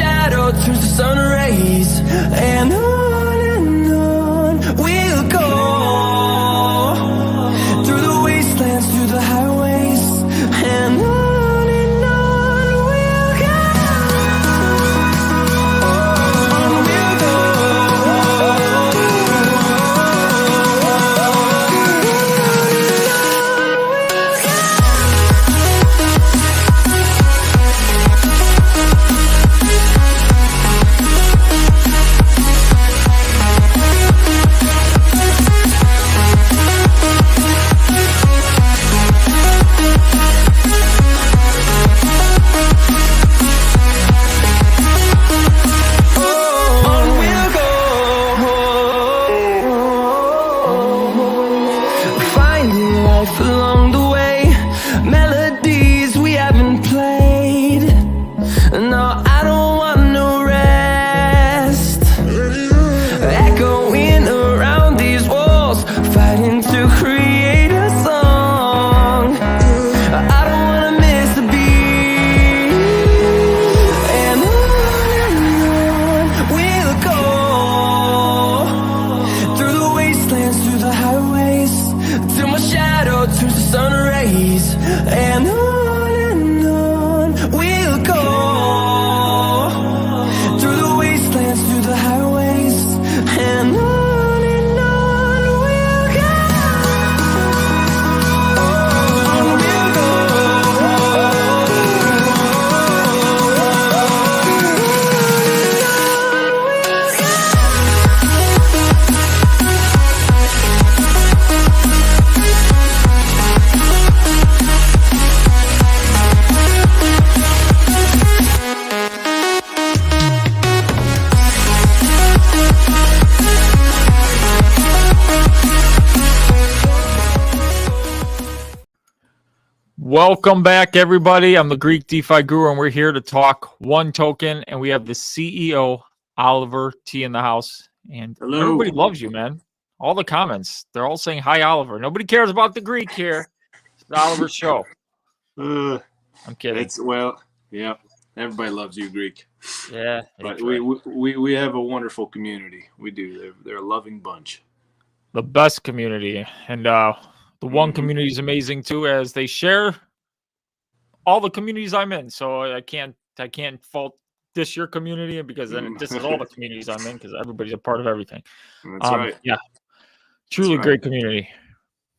shadow turns to sun rays, and on we'll go, through the wastelands, through the highways, and on we'll go, on we'll go. Along the way, melodies we haven't played. No, I don't want no rest. Echoing around these walls, fighting to create a song. I don't wanna miss a beat. And on we'll go, through the wastelands, through the highways, till my shadow turns to sun rays, and on we'll go, through the wastelands, through the highways, and on we'll go, on we'll go. Welcome back, everybody. I'm the Greek DeFi Guru, and we're here to talk one token. And we have the CEO, Oliver T, in the house. And Hello. Everybody loves you, man. All the comments, they're all saying, hi, Oliver. Nobody cares about the Greek here. It's the Oliver show. I'm kidding. Yeah. Everybody loves you, Greek. Yeah. But we have a wonderful community. We do. They're a loving bunch. The best community. And the one community is amazing, too, as they share all the communities I'm in. So I can't fault this your community, because then this is all the communities I'm in, because everybody's a part of everything. That's right. Yeah. Truly That's great community.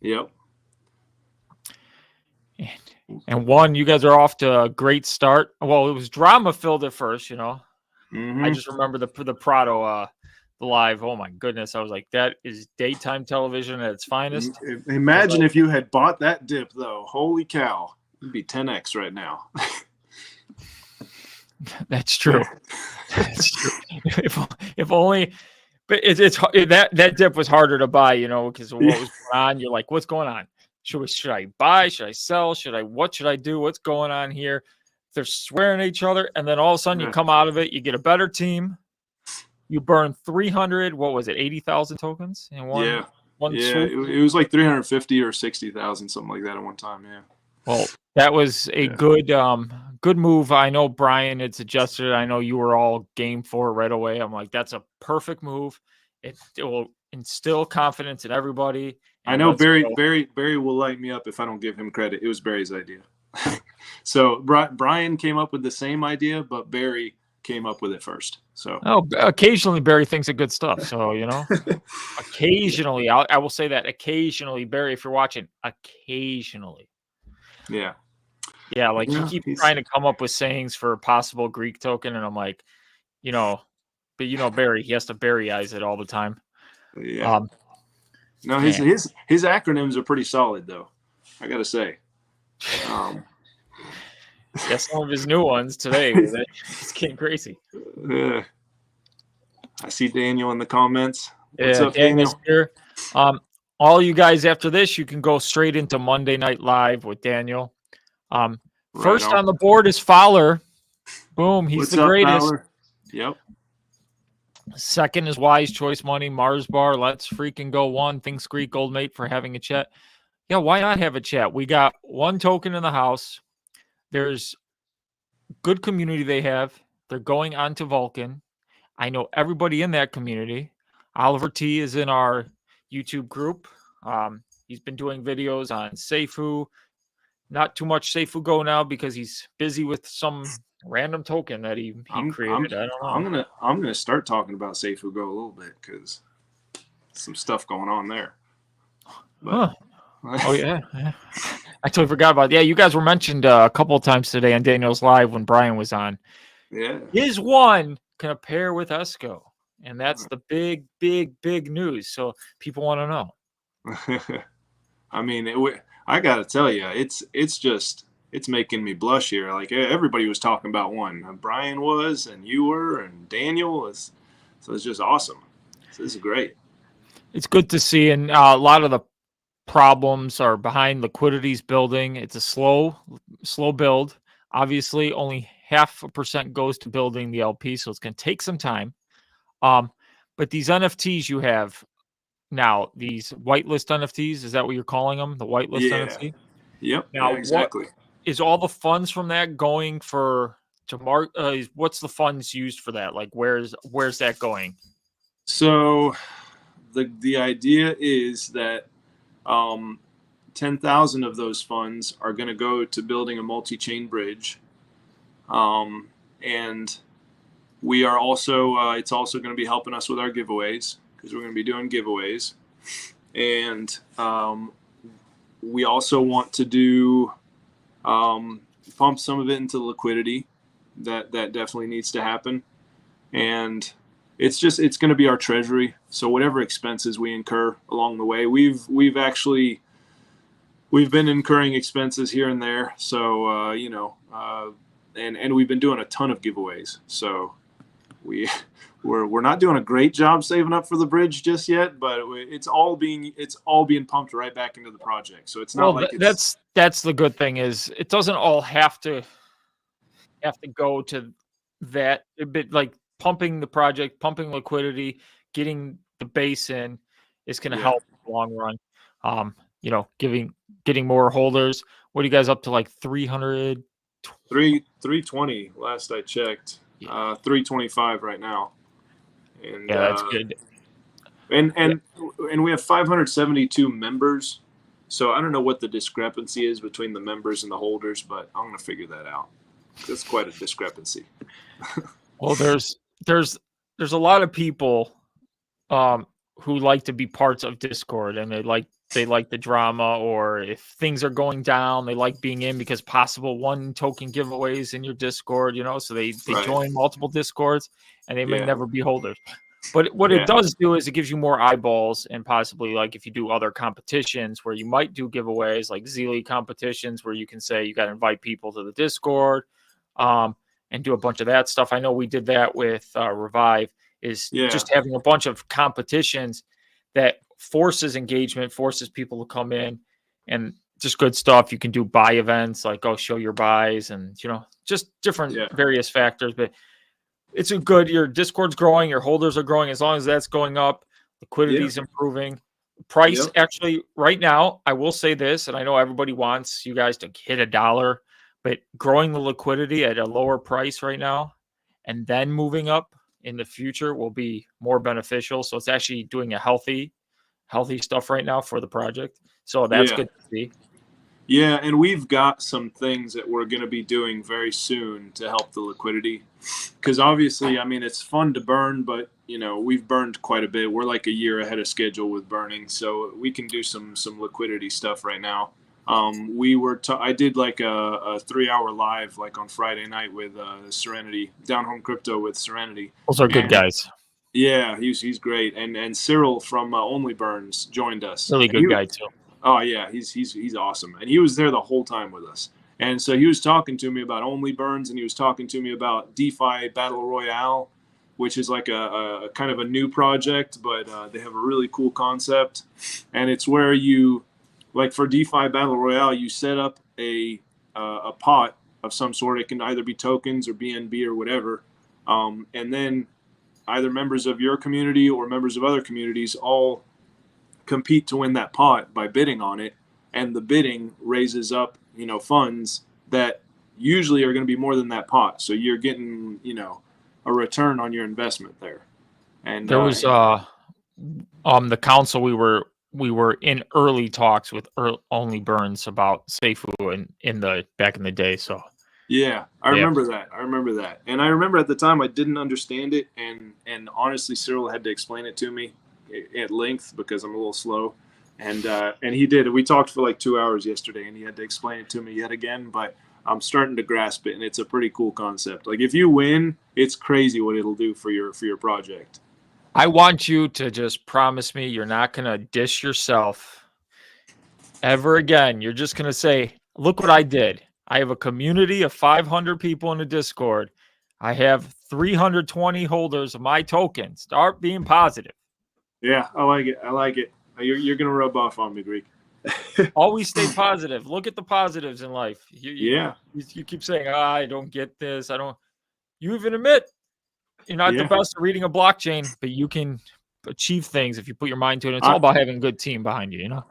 Yep. And one, you guys are off to a great start. Well, it was drama filled at first, you know. I just remember the Prado the live. Oh my goodness. I was like, that is daytime television at its finest. Imagine if you had bought that dip, though. Holy cow. It'd be 10x right now. That's true. That's true. If only, but that dip was harder to buy, you know, because what was going on? You're like, what's going on? Should I buy? Should I sell? What should I do? What's going on here? They're swearing at each other, and then all of a sudden you come out of it, you get a better team. You burn 300, what was it, 80,000 tokens in one? Swoop? It was like 350 or 60,000, something like that at one time. Yeah. Well, that was a good move. I know Brian had suggested it. I know you were all game for it right away. I'm like, that's a perfect move. It will instill confidence in everybody. I know Barry will light me up if I don't give him credit. It was Barry's idea. So Brian came up with the same idea, but Barry came up with it first. So occasionally Barry thinks of good stuff. So, you know, occasionally, I will say that occasionally, Barry, if you're watching, occasionally. Yeah. Yeah. Like he keeps trying to come up with sayings for a possible Greek token. And I'm like, you know, but you know, Barry, he has to Barryize it all the time. Yeah. No, his acronyms are pretty solid though. I got to say. Yeah, some of his new ones today. It's getting crazy. I see Daniel in the comments. What's up, Daniel? Here. All you guys, after this, you can go straight into Monday Night Live with Daniel. First on the board is Fowler. Boom, he's the greatest. Fowler? Yep. Second is Wise Choice Money, Mars Bar. Let's freaking go. One. Thanks, Greek Old Mate, for having a chat. Yeah, why not have a chat? We got one token in the house. There's good community they have. They're going on to Vulcan. I know everybody in that community. Oliver T is in our YouTube group. He's been doing videos on Seifu. Not too much Seifu Go now because he's busy with some random token that he created. I don't know. I'm gonna start talking about Seifu Go a little bit because some stuff going on there. But, Oh yeah. I totally forgot about it. Yeah, you guys were mentioned a couple of times today on Daniel's live when Brian was on. Yeah. Is one can pair with Esco, and that's the big news. So people want to know. I mean, I gotta tell you, it's making me blush here. Like everybody was talking about one. Brian was, and you were, and Daniel was. So it's just awesome. So this is great. It's good to see, and a lot of the problems are behind liquidity's building. It's a slow build. Obviously, only 0.5% goes to building the LP, so it's going to take some time. But these NFTs you have now, these whitelist NFTs, is that what you're calling them? The whitelist NFT? Yep. Now, yeah, exactly. what is all the funds from that going to mark? What's the funds used for that? Like, where's that going? So, the idea is that 10,000 of those funds are going to go to building a multi-chain bridge, and we are also it's also going to be helping us with our giveaways because we're going to be doing giveaways, and we also want to do pump some of it into liquidity. That definitely needs to happen, and it's going to be our treasury. So whatever expenses we incur along the way, we've been incurring expenses here and there. So and we've been doing a ton of giveaways. So we're not doing a great job saving up for the bridge just yet, but it's all being pumped right back into the project. So it's not that's the good thing is it doesn't all have to go to that. A bit like pumping the project, pumping liquidity, getting the base in is going to help in the long run. Getting more holders. What are you guys up to? Like 300? 320 last I checked. 325 right now. And yeah, that's good. And we have 572 members. So I don't know what the discrepancy is between the members and the holders, but I'm going to figure that out. That's quite a discrepancy. Well, there's a lot of people who like to be parts of Discord, and they like the drama, or if things are going down, they like being in because possible one token giveaways in your Discord, so they join multiple Discords, and they may never be holders. But what it does do is it gives you more eyeballs, and possibly like if you do other competitions where you might do giveaways, like Zeely competitions where you can say you got to invite people to the Discord, and do a bunch of that stuff. I know we did that with Revive, just having a bunch of competitions that forces engagement, forces people to come in, and just good stuff. You can do buy events, like show your buys, and just different various factors. But it's your Discord's growing, your holders are growing. As long as that's going up, liquidity's improving. Price actually right now, I will say this, and I know everybody wants you guys to hit $1, but growing the liquidity at a lower price right now and then moving up in the future will be more beneficial. So it's actually doing a healthy stuff right now for the project. So that's good to see. Yeah, and we've got some things that we're going to be doing very soon to help the liquidity. Because obviously, I mean, it's fun to burn, but, we've burned quite a bit. We're like a year ahead of schedule with burning, so we can do some liquidity stuff right now. I did like a 3-hour live like on Friday night with Serenity, Down Home Crypto with Serenity. Those are good guys. Yeah, he's great. And Cyril from Only Burns joined us. Really good guy too. Oh yeah, he's awesome. And he was there the whole time with us. And so he was talking to me about Only Burns, and he was talking to me about DeFi Battle Royale, which is like a kind of a new project, but they have a really cool concept. And it's where you, like for DeFi Battle Royale, you set up a pot of some sort. It can either be tokens or BNB or whatever. And then either members of your community or members of other communities all compete to win that pot by bidding on it. And the bidding raises up, funds that usually are going to be more than that pot. So you're getting, you know, a return on your investment there. And There was the council we were in early talks with Only Burns about Seifu in the back in the day. So yeah, I remember that. I remember that. And I remember at the time I didn't understand it, and honestly Cyril had to explain it to me at length because I'm a little slow. And he did. We talked for like 2 hours yesterday, and he had to explain it to me yet again, but I'm starting to grasp it, and it's a pretty cool concept. Like if you win, it's crazy what it'll do for your project. I want you to just promise me you're not going to dish yourself ever again. You're just going to say, look what I did. I have a community of 500 people in the Discord. I have 320 holders of my tokens. Start being positive. Yeah, I like it. I like it. You're going to rub off on me, Greek. Always stay positive. Look at the positives in life. Yeah. You keep saying, I don't get this. I don't. You even admit you're not the best at reading a blockchain, but you can achieve things if you put your mind to it. It's all about having a good team behind you, you know?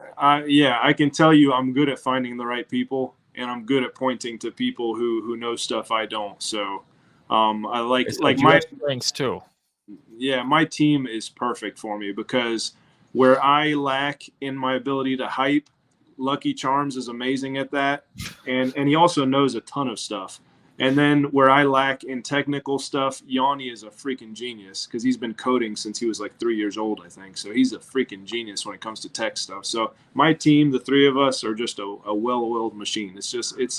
Yeah, I can tell you I'm good at finding the right people, and I'm good at pointing to people who know stuff I don't. So I like my strengths too. Yeah, my team is perfect for me because where I lack in my ability to hype, Lucky Charms is amazing at that. And he also knows a ton of stuff. And then where I lack in technical stuff, Yanni is a freaking genius because he's been coding since he was like 3 years old, I think. So he's a freaking genius when it comes to tech stuff. So my team, the three of us, are just a well-oiled machine.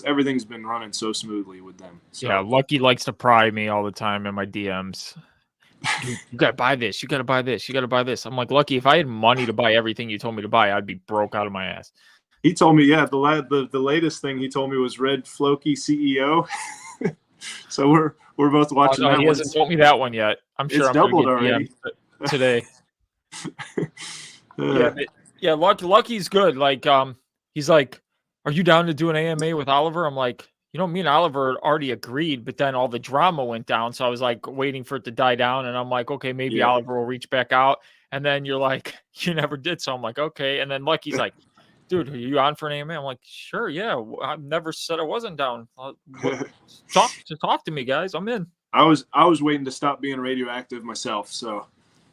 Everything's been running so smoothly with them. So. Yeah, Lucky likes to pry me all the time in my DMs. You gotta buy this. You gotta buy this. You gotta buy this. I'm like, Lucky, if I had money to buy everything you told me to buy, I'd be broke out of my ass. He told me, the latest thing he told me was Red Floki CEO. So we're both watching that. He hasn't told me that one yet. I'm sure it's doubled already today. Yeah, Lucky's good. Like, he's like, are you down to do an AMA with Oliver? I'm like, me and Oliver already agreed, but then all the drama went down. So I was like waiting for it to die down. And I'm like, okay, maybe Oliver will reach back out. And then you're like, you never did. So I'm like, okay. And then Lucky's like, dude, are you on for an AMA? I'm like, sure. Yeah. I've never said I wasn't down. Talk to me, guys. I'm in. I was waiting to stop being radioactive myself. So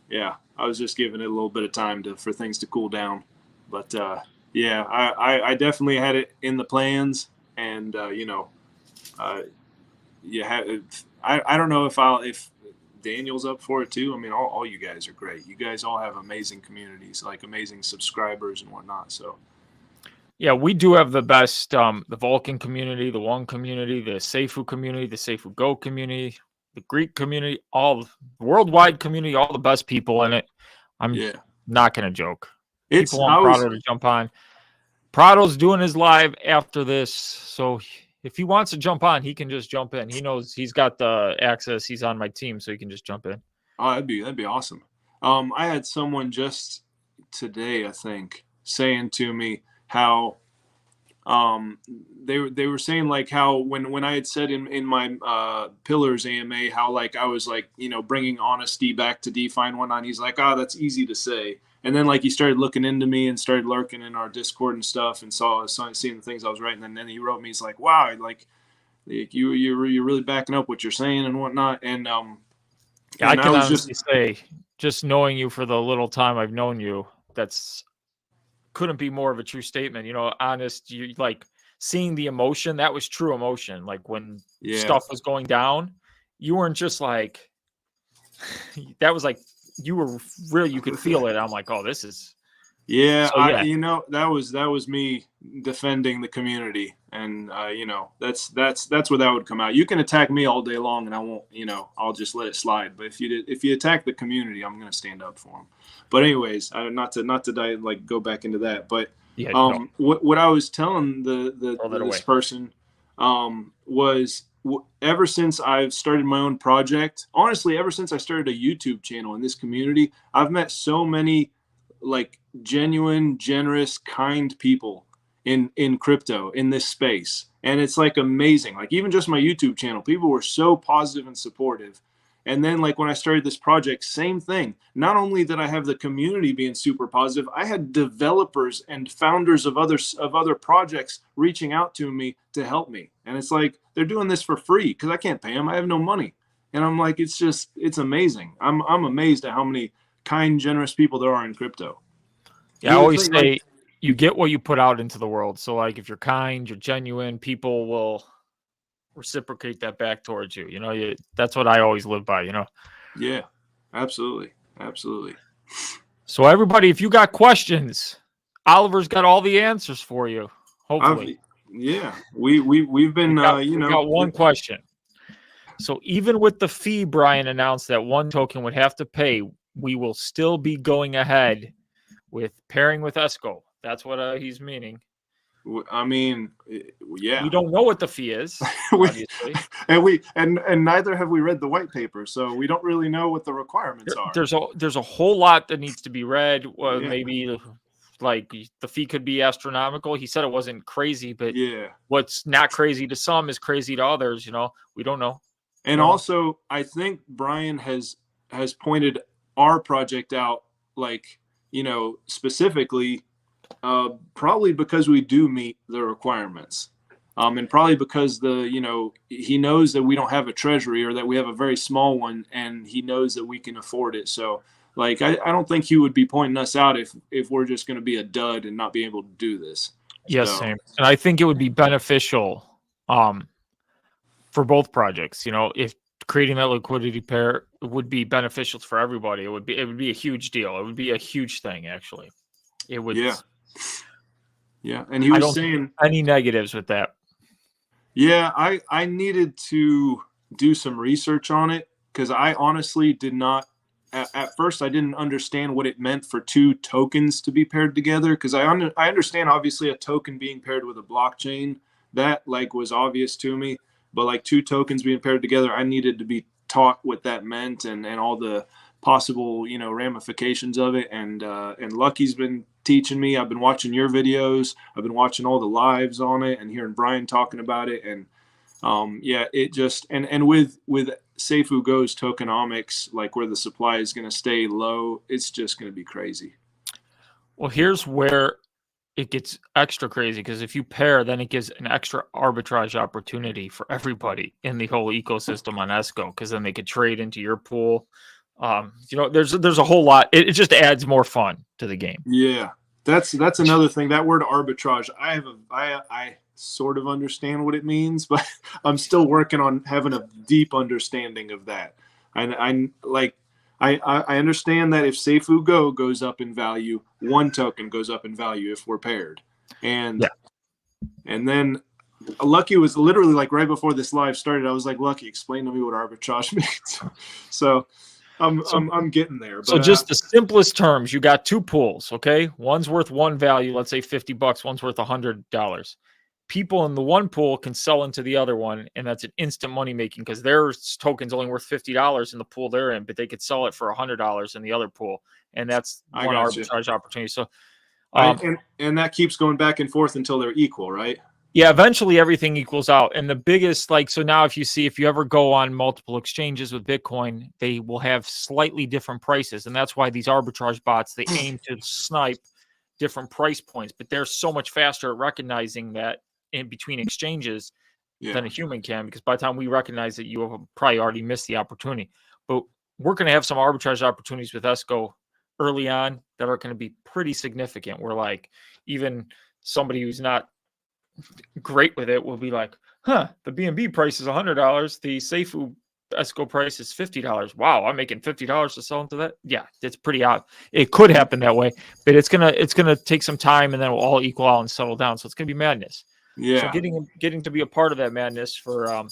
yeah, I was just giving it a little bit of time for things to cool down. But yeah, I definitely had it in the plans. And I don't know if Daniel's up for it too. I mean, all you guys are great. You guys all have amazing communities, like amazing subscribers and whatnot. So, yeah, we do have the best, the Vulcan community, the One community, the Seifu community, the Seifu Go community, the Greek community, all the worldwide community, all the best people in it. I'm not going to joke. People want Prado to jump on. Prado's doing his live after this, so if he wants to jump on, he can just jump in. He knows he's got the access. He's on my team, so he can just jump in. Oh, that'd be awesome. I had someone just today, I think, saying to me how they were saying like how when I had said in my Pillars AMA how like I was like bringing honesty back to DeFi and whatnot. He's like, that's easy to say. And then like he started looking into me and started lurking in our Discord and stuff and seeing the things I was writing. And then he wrote me, he's like, wow, like you're really backing up what you're saying and whatnot. And I can honestly say, just knowing you for the little time I've known you, that's couldn't be more of a true statement. Honest, you like seeing the emotion. That was true emotion. Like when stuff was going down, you weren't just like, that was like, you were real. You could feel it. I'm like, oh, this is. Yeah, so, that was me defending the community, and that's where that would come out. You can attack me all day long, and I won't. I'll just let it slide. But if you attack the community, I'm going to stand up for them. But anyways, not to go back into that. But what I was telling this person was. Ever since I've started my own project, honestly, ever since I started a YouTube channel in this community, I've met so many like genuine, generous, kind people in crypto in this space. And it's like amazing. Like even just my YouTube channel, people were so positive and supportive. And then like when I started this project, same thing. Not only did I have the community being super positive, I had developers and founders of other projects reaching out to me to help me. And it's like they're doing this for free because I can't pay them. I have no money. And I'm like, it's amazing. I'm amazed at how many kind, generous people there are in crypto. Yeah, I always say you get what you put out into the world. So like if you're kind, you're genuine, people will reciprocate that back towards you. You know, that's what I always live by, you know? Yeah, absolutely. Absolutely. So everybody, if you got questions, Oliver's got all the answers for you. Hopefully. We've been, we got one question. So even with the fee Brian announced that one token would have to pay, we will still be going ahead with pairing with Esco. That's what he's meaning. I mean, yeah. We don't know what the fee is, obviously. and neither have we read the white paper, so we don't really know what the requirements are. There's a whole lot that needs to be read. Maybe like the fee could be astronomical. He said it wasn't crazy, but what's not crazy to some is crazy to others. You know, we don't know. And also, I think Brian has pointed our project out, like, you know, specifically. Probably because we do meet the requirements, and probably because he knows that we don't have a treasury or that we have a very small one, and he knows that we can afford it. So, like, I don't think he would be pointing us out if we're just going to be a dud and not be able to do this. Yes, same. And I think it would be beneficial, for both projects. You know, if creating that liquidity pair would be beneficial for everybody, it would be a huge deal. It would be a huge thing, actually. It would. Yeah, and he was saying any negatives with that. Yeah, I needed to do some research on it because I honestly did not. At first, I didn't understand what it meant for two tokens to be paired together because I understand obviously a token being paired with a blockchain. That like was obvious to me, but like two tokens being paired together, I needed to be taught what that meant and all the possible ramifications of it. And Lucky's been teaching me. I've been watching your videos. I've been watching all the lives on it and hearing Brian talking about it. And it just and with Seifu Go's tokenomics, like where the supply is going to stay low, it's just going to be crazy. Well, here's where it gets extra crazy because if you pair, then it gives an extra arbitrage opportunity for everybody in the whole ecosystem on Esco because then they could trade into your pool. There's a whole lot. It just adds more fun to the game. Yeah, that's another thing. That word arbitrage, I sort of understand what it means, but I'm still working on having a deep understanding of that. And I understand that if Seifu Go goes up in value, one token goes up in value if we're paired, and then Lucky was literally like right before this live started. I was like, Lucky, explain to me what arbitrage means. So I'm getting there. But, so just the simplest terms, you got two pools, okay? One's worth one value, let's say $50. One's worth $100. People in the one pool can sell into the other one, and that's an instant money making because their token's only worth $50 in the pool they're in, but they could sell it for $100 in the other pool, and that's one arbitrage opportunity. So, and that keeps going back and forth until they're equal, right? Yeah, eventually everything equals out. And the biggest, so now if you ever go on multiple exchanges with Bitcoin, they will have slightly different prices. And that's why these arbitrage bots, they aim to snipe different price points, but they're so much faster at recognizing that in between exchanges than a human can, because by the time we recognize that you have probably already missed the opportunity. But we're going to have some arbitrage opportunities with Esco early on that are going to be pretty significant. We're like, even somebody who's not great with it will be like, the BNB price is $100. The Seifu Esco price is $50. Wow, I'm making $50 to sell into that. Yeah, it's pretty odd. It could happen that way, but it's gonna take some time, and then we'll all equal out and settle down. So it's gonna be madness. Yeah. So getting to be a part of that madness for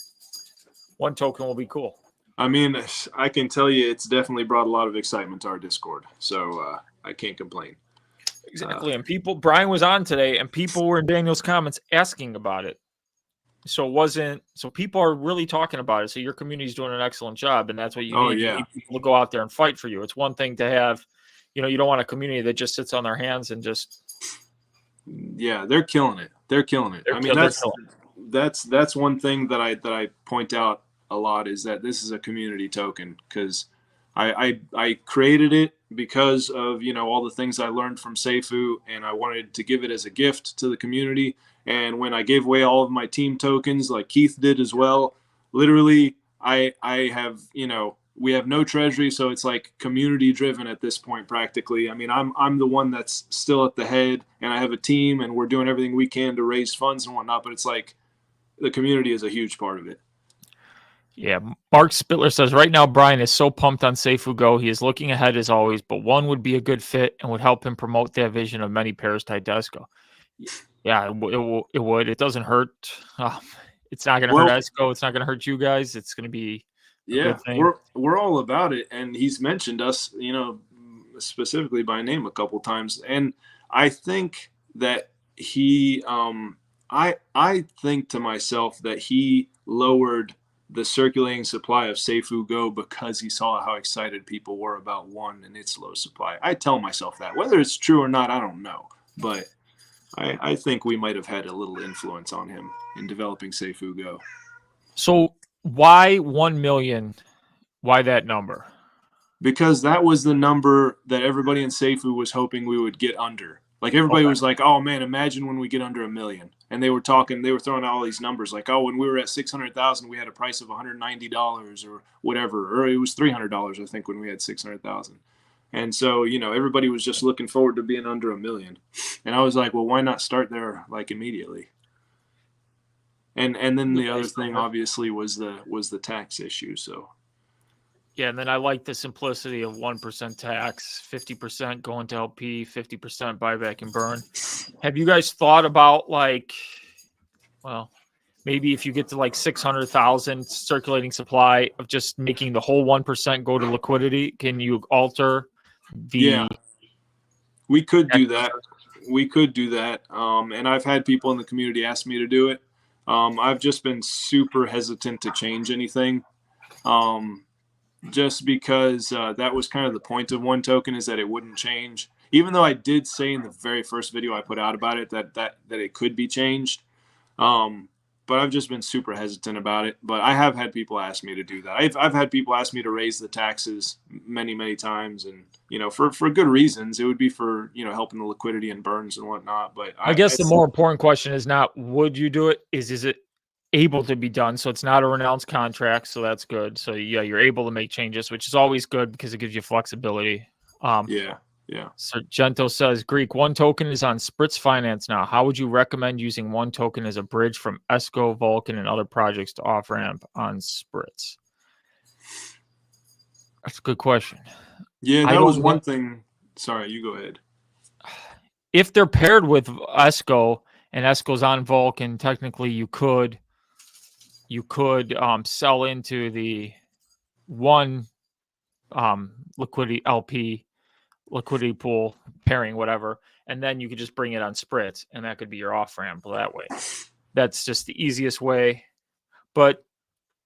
one token will be cool. I mean, I can tell you, it's definitely brought a lot of excitement to our Discord. So I can't complain. Exactly. And Brian was on today, and people were in Daniel's comments asking about it. So people are really talking about it. So your community is doing an excellent job, and that's what you need. You need people to go out there and fight for you. It's one thing to have, you don't want a community that just sits on their hands and just. Yeah, they're killing it. I mean, that's one thing that I point out a lot is that this is a community token because I created it because of, you know, all the things I learned from Seifu, and I wanted to give it as a gift to the community. And when I gave away all of my team tokens, like Keith did as well, literally I have, you know, we have no treasury, so it's like community driven at this point practically. I mean, I'm the one that's still at the head, and I have a team, and we're doing everything we can to raise funds and whatnot, but it's like the community is a huge part of it. Yeah, Mark Spittler says, right now Brian is so pumped on Seifu Go. He is looking ahead as always, but one would be a good fit and would help him promote that vision of many pairs tied to Esco. Yeah, it would. It doesn't hurt. It's not going to hurt Esco. It's not going to hurt you guys. It's going to be a good thing. We're all about it, and he's mentioned us, you know, specifically by name a couple times, and I think that he, I think to myself that he lowered the circulating supply of Seifu Go because he saw how excited people were about one and its low supply. I tell myself that. Whether it's true or not, I don't know. But I think we might have had a little influence on him in developing Seifu Go. So why 1 million? Why that number? Because that was the number that everybody in Seifu was hoping we would get under. Like everybody was like, oh man, imagine when we get under 1 million. And they were throwing out all these numbers like, oh, when we were at 600,000, we had a price of $190 or whatever, or it was $300, I think, when we had 600,000. And so, you know, everybody was just looking forward to being under 1 million. And I was like, well, why not start there like immediately? And then the other thing obviously was the tax issue. So yeah, and then I like the simplicity of 1% tax, 50% going to LP, 50% buyback and burn. Have you guys thought about, like, well, maybe if you get to like 600,000 circulating supply, of just making the whole 1% go to liquidity? Can you alter the? Yeah, we could do that. We could do that. And I've had people in the community ask me to do it. I've just been super hesitant to change anything. Just because that was kind of the point of one token, is that it wouldn't change. Even though I did say in the very first video I put out about it that it could be changed. But I've just been super hesitant about it. But I have had people ask me to do that. I've had people ask me to raise the taxes many, many times, and you know, for good reasons. It would be for, you know, helping the liquidity and burns and whatnot. But I guess the more important question is not would you do it, is it able to be done? So it's not a renounced contract, so that's good. So yeah, you're able to make changes, which is always good because it gives you flexibility. Yeah. Sargento says, Greek, one token is on Spritz Finance now. How would you recommend using one token as a bridge from Esco, Vulcan, and other projects to off-ramp on Spritz? That's a good question. Yeah, that was one thing. Sorry, you go ahead. If they're paired with Esco and Esco's on Vulcan, technically you could sell into the one liquidity LP liquidity pool pairing, whatever, and then you could just bring it on Spritz, and that could be your off ramp that way. That's just the easiest way. But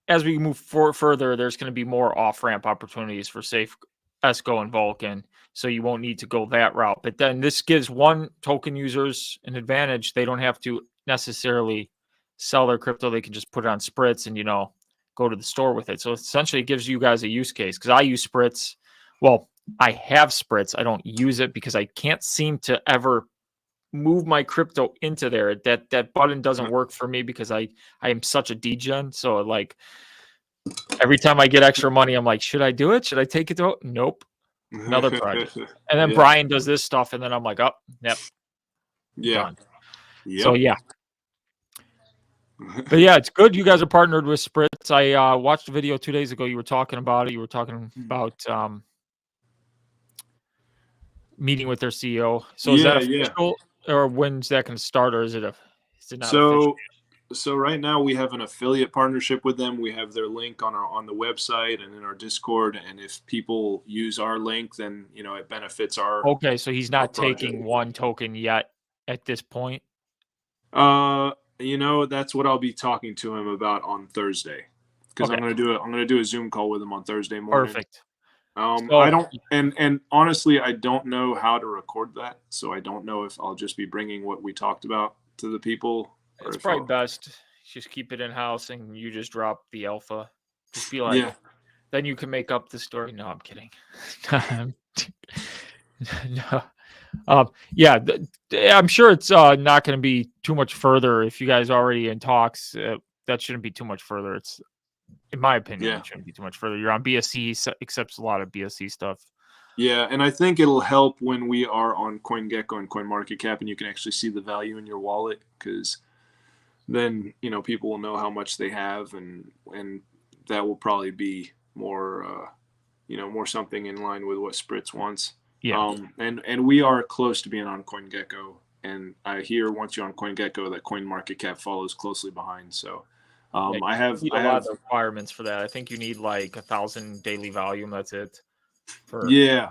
as we move further, there's going to be more off ramp opportunities for safe Esco and Vulcan, so you won't need to go that route. But then this gives one token users an advantage. They don't have to necessarily sell their crypto. They can just put it on Spritz and, you know, go to the store with it. So essentially it gives you guys a use case, because I use Spritz. Well, I have Spritz. I don't use it because I can't seem to ever move my crypto into there. That button doesn't work for me because I am such a degen. So like every time I get extra money, I'm like, should I do it? Should I take it to? Nope. Another project. And then Brian does this stuff, and then I'm like, oh, yep. Yeah. Yep. So yeah. But yeah, it's good you guys are partnered with Spritz. I watched a video 2 days ago. You were talking about it. You were talking about meeting with their CEO. So is that official, or when's that going to start, or is it not official? So right now we have an affiliate partnership with them. We have their link on the website and in our Discord. And if people use our link, then, you know, it benefits our. Okay, so he's not taking one token yet at this point. You know, that's what I'll be talking to him about on Thursday, because I'm gonna do a Zoom call with him on Thursday morning. Perfect. I don't, and honestly, I don't know how to record that, so I don't know if I'll just be bringing what we talked about to the people. It's probably best just keep it in house and you just drop the alpha. Just be like, then you can make up the story. No, I'm kidding. No. Yeah, I'm sure it's not going to be too much further. If you guys are already in talks, that shouldn't be too much further. It's, in my opinion, it shouldn't be too much further. You're on BSC, accepts a lot of BSC stuff. Yeah, and I think it'll help when we are on CoinGecko and CoinMarketCap, and you can actually see the value in your wallet, because then people will know how much they have, and that will probably be more more something in line with what Spritz wants. Yeah. And we are close to being on CoinGecko, and I hear once you're on CoinGecko that CoinMarketCap follows closely behind. So I have a lot of requirements for that. I think you need like 1,000 daily volume. That's it. Yeah,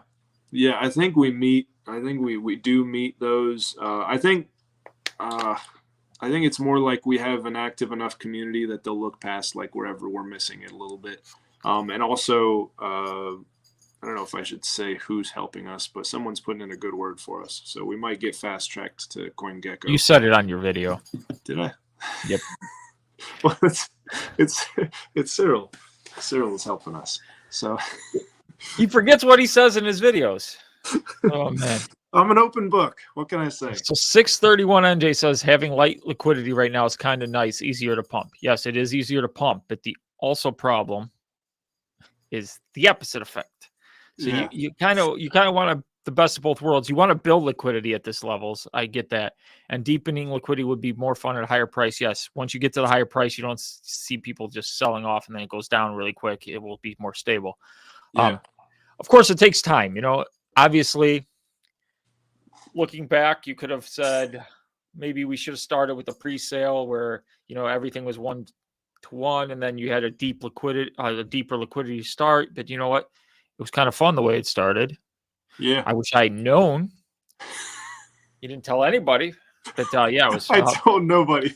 I think we meet. I think we do meet those. I think it's more like we have an active enough community that they'll look past like wherever we're missing it a little bit. And also, I don't know if I should say who's helping us, but someone's putting in a good word for us, so we might get fast tracked to CoinGecko. You said it on your video. Did I? Yep. Well, it's Cyril. Cyril is helping us. So he forgets what he says in his videos. Oh man. I'm an open book. What can I say? So 631 NJ says having light liquidity right now is kind of nice, easier to pump. Yes, it is easier to pump, but the also problem is the opposite effect. So you kind of want the best of both worlds. You want to build liquidity at this levels. I get that. And deepening liquidity would be more fun at a higher price. Yes. Once you get to the higher price, you don't see people just selling off and then it goes down really quick. It will be more stable. Yeah. Of course, it takes time. Obviously, looking back, you could have said maybe we should have started with a pre-sale where everything was 1-to-1, and then you had a deeper liquidity start. But you know what? It was kind of fun the way it started. Yeah. I wish I had known. You didn't tell anybody. But yeah, it was. I told nobody.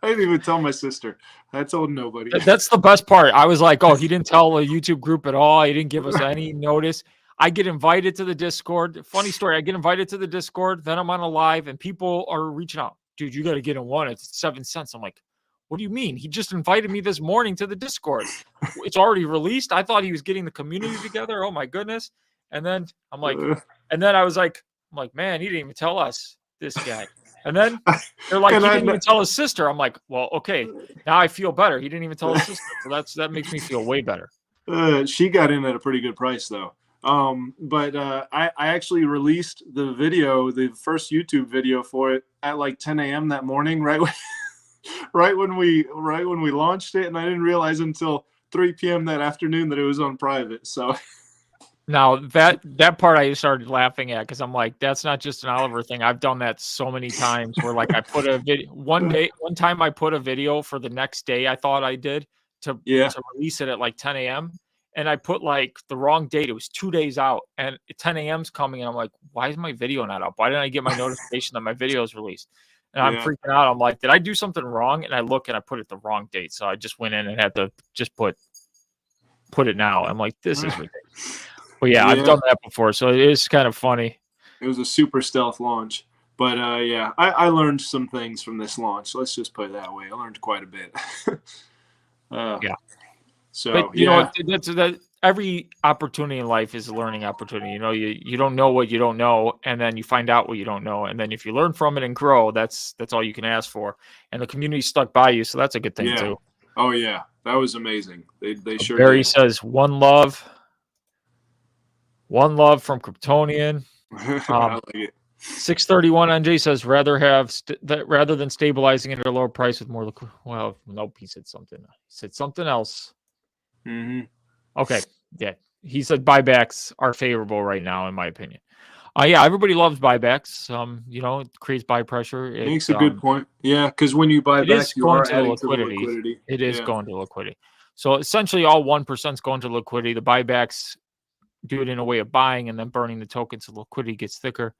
I didn't even tell my sister. I told nobody. That's the best part. I was like, oh, he didn't tell a YouTube group at all. He didn't give us any notice. I get invited to the Discord. Funny story. I get invited to the Discord. Then I'm on a live and people are reaching out. Dude, you got to get in one. It's 7 cents. I'm like, what do you mean? He just invited me this morning to the Discord. It's already released. I thought he was getting the community together. Oh my goodness. And then I'm like, I was like, man, he didn't even tell us, this guy. And then they're like, he didn't even tell his sister. I'm like, well, okay, now I feel better. He didn't even tell his sister. So that makes me feel way better. She got in at a pretty good price though. But I actually released the video, the first YouTube video for it at like 10 a.m. that morning, right when we launched it, and I didn't realize until 3 p.m. that afternoon that it was on private. So now that part I started laughing at, because I'm like, that's not just an Oliver thing. I've done that so many times where like I put a video one time I put a video for the next day I thought I did to release it at like 10 a.m. and I put like the wrong date. It was 2 days out, and 10 a.m.'s coming, and I'm like, why is my video not up? Why didn't I get my notification that my video is released? And I'm freaking out. I'm like, did I do something wrong? And I look and I put it the wrong date. So I just went in and had to just put it now. I'm like, this is ridiculous. But yeah, I've done that before. So it is kind of funny. It was a super stealth launch. But I learned some things from this launch. Let's just put it that way. I learned quite a bit. Yeah. So, but you know, that's every opportunity in life is a learning opportunity. You don't know what you don't know, and then you find out what you don't know, and then if you learn from it and grow, that's all you can ask for. And the community stuck by you, so that's a good thing too. Oh yeah, that was amazing. They sure. Barry says one love from Kryptonian. I like it. 631 NJ says rather than stabilizing at a lower price with more liquid. Well, nope, he said something. He said something else. Mm-hmm. Okay, yeah. He said buybacks are favorable right now, in my opinion. Yeah, everybody loves buybacks. It creates buy pressure. It makes a good point. Yeah, because when you buy back, you are adding to the liquidity. It is going to liquidity. So essentially, all 1% is going to liquidity. The buybacks do it in a way of buying and then burning the tokens, so liquidity gets thicker.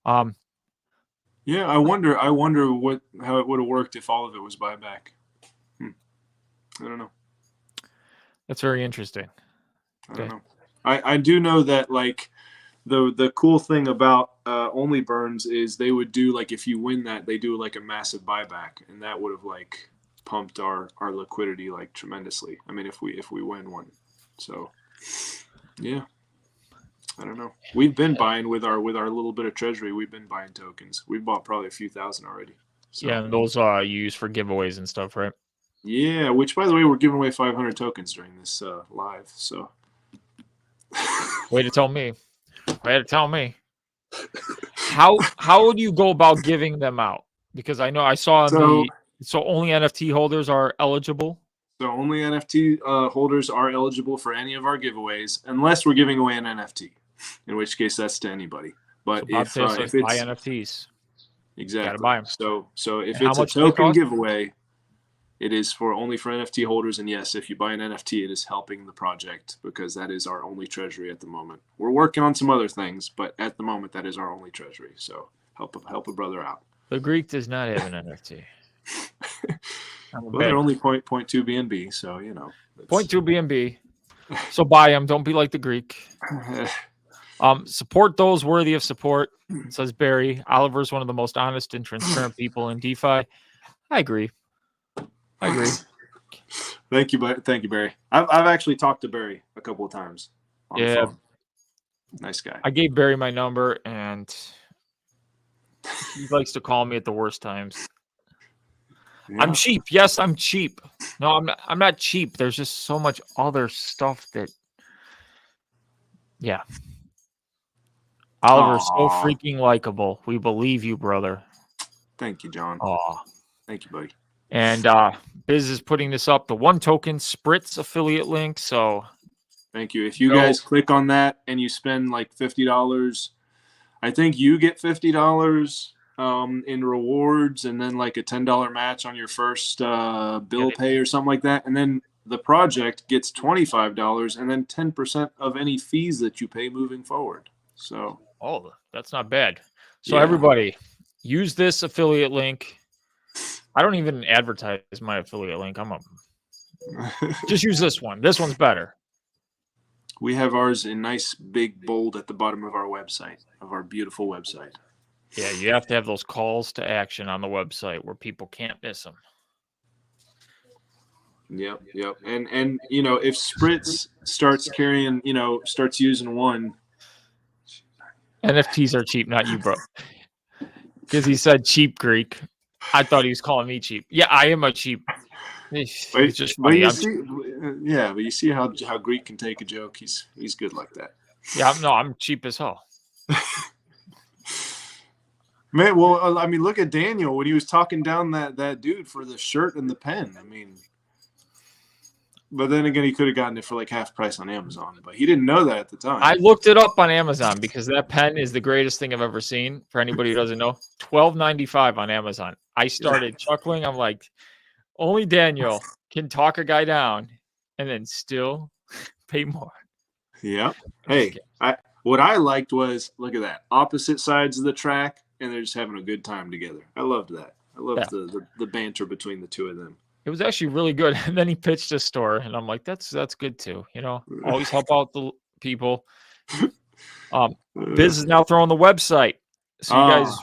Yeah, I wonder how it would have worked if all of it was buyback. I don't know. That's very interesting. I don't know. I do know that like the cool thing about only burns is they would do like if you win that they do like a massive buyback, and that would have like pumped our liquidity like tremendously. I mean if we win one. So, yeah. I don't know. We've been buying with our little bit of treasury. We've been buying tokens. We've bought probably a few thousand already. So, Yeah, and those you use for giveaways and stuff, right? yeah, which by the way, we're giving away 500 tokens during this live. So Way to tell me. Way to tell me. How would you go about giving them out? Because I know I saw so only NFT holders are eligible. So only NFT holders are eligible for any of our giveaways, unless we're giving away an NFT, in which case that's to anybody. But So if it's buy NFTs, exactly, gotta buy them. So if And it's a token giveaway, it is only for NFT holders. And yes, if you buy an NFT, it is helping the project because that is our only treasury at the moment. We're working on some other things, but at the moment that is our only treasury. So help a brother out. The Greek does not have an NFT. Well, they're only 0.2 BNB, so you know. 0.2 BNB. So buy them. Don't be like the Greek. Support those worthy of support, says Barry. Oliver's one of the most honest and transparent people in DeFi. I agree. Thank you, Barry. I've actually talked to Barry a couple of times. On the phone. Nice guy. I gave Barry my number, and he likes to call me at the worst times. Yeah. I'm cheap. Yes, I'm cheap. No, I'm not cheap. There's just so much other stuff that. Yeah. Oliver's so freaking likable. We believe you, brother. Thank you, John. Thank you, buddy. And Biz is putting this up, the one token Spritz affiliate link. So thank you. If you guys click on that and you spend like $50, I think you get $50 in rewards, and then like a $10 match on your first bill pay or something like that. And then the project gets $25 and then 10% of any fees that you pay moving forward. So that's not bad. So everybody use this affiliate link. I don't even advertise my affiliate link. Just use this one. This one's better. We have ours in nice big bold at the bottom of our website, of our beautiful website. Yeah, you have to have those calls to action on the website where people can't miss them. Yep. And you know, if Spritz starts carrying, starts using one. NFTs are cheap, not you, bro. Because he said cheap Greek. I thought he was calling me cheap. Yeah, I am a cheap. It's just funny. But you see how Greek can take a joke. He's good like that. Yeah, I'm cheap as hell. Man, well, I mean, look at Daniel when he was talking down that dude for the shirt and the pen. I mean, but then again, he could have gotten it for like half price on Amazon, but he didn't know that at the time. I looked it up on Amazon because that pen is the greatest thing I've ever seen. For anybody who doesn't know, $12.95 on Amazon. I started chuckling. I'm like, only Daniel can talk a guy down and then still pay more. Yeah. Hey, what I liked was, look at that, opposite sides of the track, and they're just having a good time together. I loved that. I loved the banter between the two of them. It was actually really good. And then he pitched a store, and I'm like, that's good too. Always help out the people. Biz is now throwing the website. So you guys,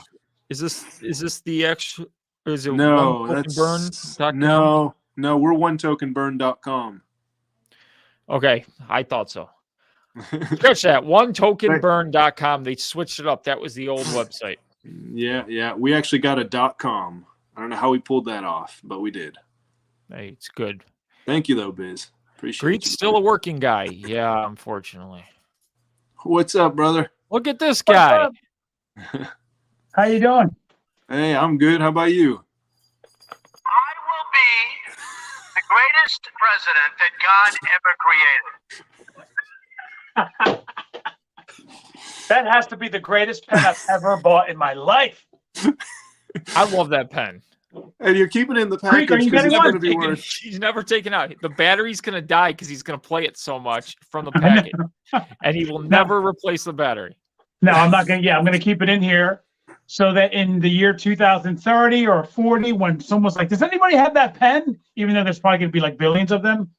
is this the actual? Is it no? That's no. We're onetokenburn.com. Okay, I thought so. Scratch that. Onetokenburn.com. They switched it up. That was the old website. Yeah. We actually got a .com. I don't know how we pulled that off, but we did. Hey, it's good. Thank you, though, Biz. Appreciate it. Greek's still a working guy. Yeah, unfortunately. What's up, brother? Look at this guy. How you doing? Hey, I'm good. How about you? I will be the greatest president that God ever created. That has to be the greatest pen I've ever bought in my life. I love that pen. And you're keeping it in the package because he's never taken out. The battery's going to die because he's going to play it so much from the package. And he will never replace the battery. No, I'm not going to. Yeah, I'm going to keep it in here so that in the year 2030 or 40, when someone's like, does anybody have that pen? Even though there's probably going to be like billions of them.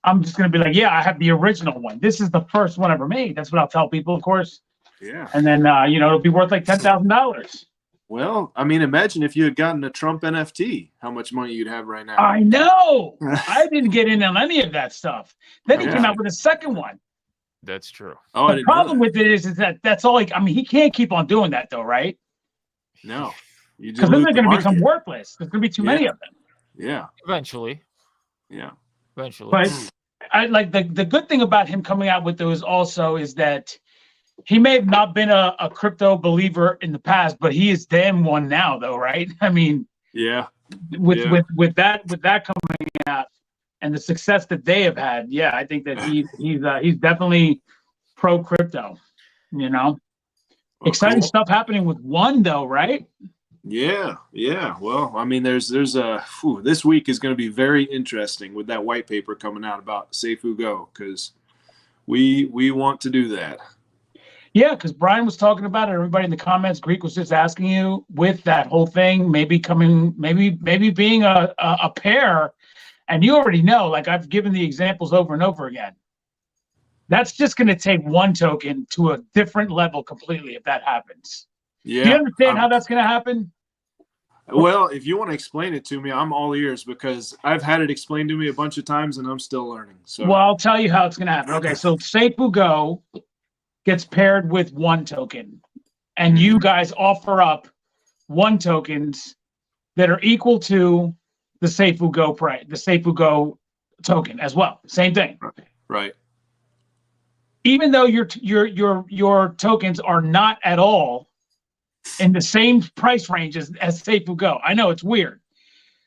I'm just going to be like, yeah, I have the original one. This is the first one ever made. That's what I'll tell people, of course. Yeah. And then, it'll be worth like $10,000. Well, I mean, imagine if you had gotten a Trump NFT, how much money you'd have right now. I know. I didn't get in on any of that stuff. Then he came out with a second one. That's true. Oh, I The didn't know problem that. with it is that that's all. I mean, he can't keep on doing that though, right? No, you Because dilute then they're the going to become market. worthless. There's going to be too many of them. Yeah, Eventually. yeah. But I like the good thing about him coming out with those also is that he may have not been a crypto believer in the past, but he is damn one now, though, right? I mean, Yeah. with Yeah. with that coming out and the success that they have had, yeah, I think that he's definitely pro crypto. You know, Well, exciting cool. stuff happening with one though, right? Yeah, yeah. Well, I mean, there's this week is going to be very interesting with that white paper coming out about Seifu Go, because we want to do that. Yeah, because Brian was talking about it. Everybody in the comments, Greek was just asking you with that whole thing, maybe being a pair, and you already know. Like I've given the examples over and over again. That's just going to take one token to a different level completely if that happens. Yeah. Do you understand how that's going to happen? Well, if you want to explain it to me, I'm all ears, because I've had it explained to me a bunch of times and I'm still learning. So Well, I'll tell you how it's going to happen. Okay, so Seifu Go gets paired with one token, and you guys offer up one tokens that are equal to the Seifu Go price, the Seifu Go token as well. Same thing. right. Even though your tokens are not at all in the same price range as Seifu Go. I know it's weird.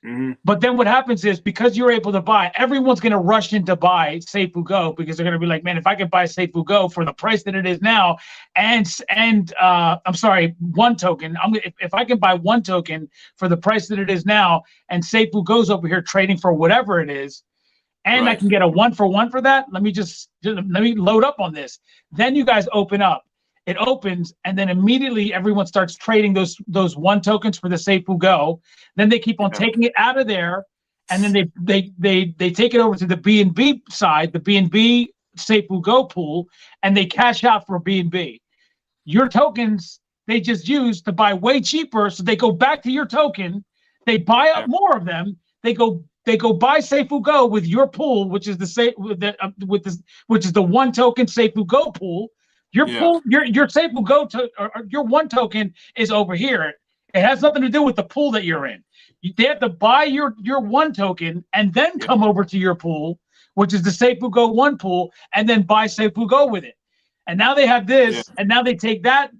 Mm-hmm. But then what happens is, because you're able to buy, everyone's going to rush in to buy Seifu Go, because they're going to be like, man, if I can buy Seifu Go for the price that it is now, and I'm sorry, one token, if I can buy one token for the price that it is now, and Seifu Go's over here trading for whatever it is, and I Right. can get a 1-for-1 for that, let me load up on this. Then you guys open up. It opens, and then immediately everyone starts trading those one tokens for the Seifu Go. Then they keep on taking it out of there, and then they take it over to the BNB side, the BNB Seifu Go pool, and they cash out for BNB. Your tokens they just use to buy way cheaper, so they go back to your token. They buy up more of them. They go buy Seifu Go with your pool, which is which is the one token Seifu Go pool. Your pool, your Seifu Go or your one token is over here. It has nothing to do with the pool that you're in. They have to buy your one token and then come over to your pool, which is the Seifu Go one pool, and then buy Seifu Go with it. And now they have this, and now they take that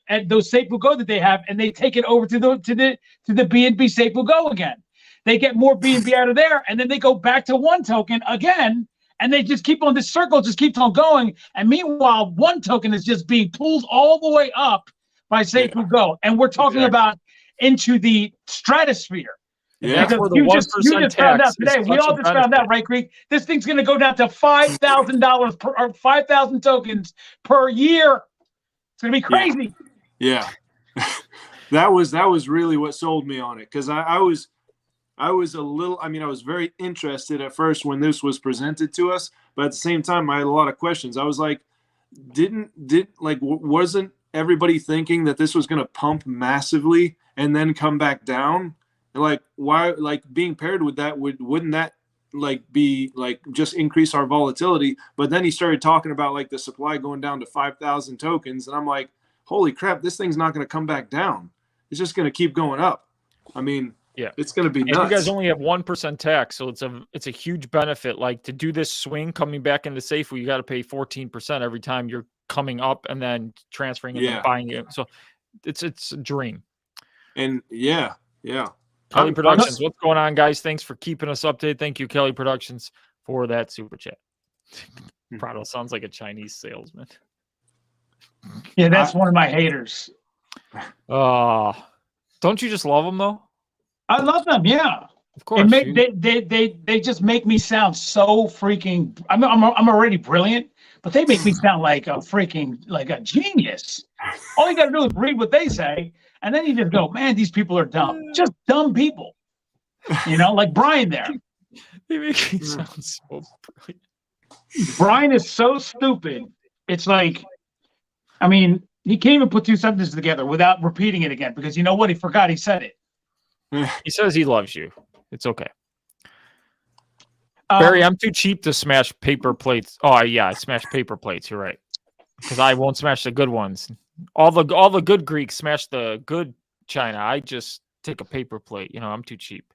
and those Seifu Go that they have, and they take it over to the BNB Seifu Go again. They get more BNB out of there, and then they go back to one token again. And they just keep on, this circle just keeps on going. And meanwhile, one token is just being pulled all the way up by Seifu Go. And we're talking about into the stratosphere. Yeah. Because you just found out today. We all just found out, right, Greek? This thing's going to go down to $5,000 per, or 5,000 tokens per year. It's going to be crazy. Yeah. That was really what sold me on it, because I was a little, I was very interested at first when this was presented to us, but at the same time, I had a lot of questions. I was like, wasn't everybody thinking that this was going to pump massively and then come back down? Like, why, like, being paired with that, wouldn't that be just increase our volatility? But then he started talking about like the supply going down to 5,000 tokens. And I'm like, holy crap, this thing's not going to come back down. It's just going to keep going up. Yeah, it's going to be nuts. And you guys only have 1% tax, so it's a huge benefit. Like, to do this swing coming back into Seifu, you got to pay 14% every time you're coming up and then transferring and then buying it. So it's a dream. And yeah. Kelly Productions, what's going on, guys? Thanks for keeping us updated. Thank you, Kelly Productions, for that super chat. Prado sounds like a Chinese salesman. Yeah, that's one of my haters. Don't you just love them though? I love them, yeah. Of course. They just make me sound so freaking. I'm already brilliant, but they make me sound like a genius. All you got to do is read what they say, and then you just go, man, these people are dumb. Just dumb people. Like Brian there. They make me sound so brilliant. Brian is so stupid. It's like, He can't even put two sentences together without repeating it again because you know what? He forgot he said it. He says he loves you. It's okay. Barry, I'm too cheap to smash paper plates. Oh yeah, I smash paper plates. You're right. Because I won't smash the good ones. All the good Greeks smash the good China. I just take a paper plate. You know, I'm too cheap.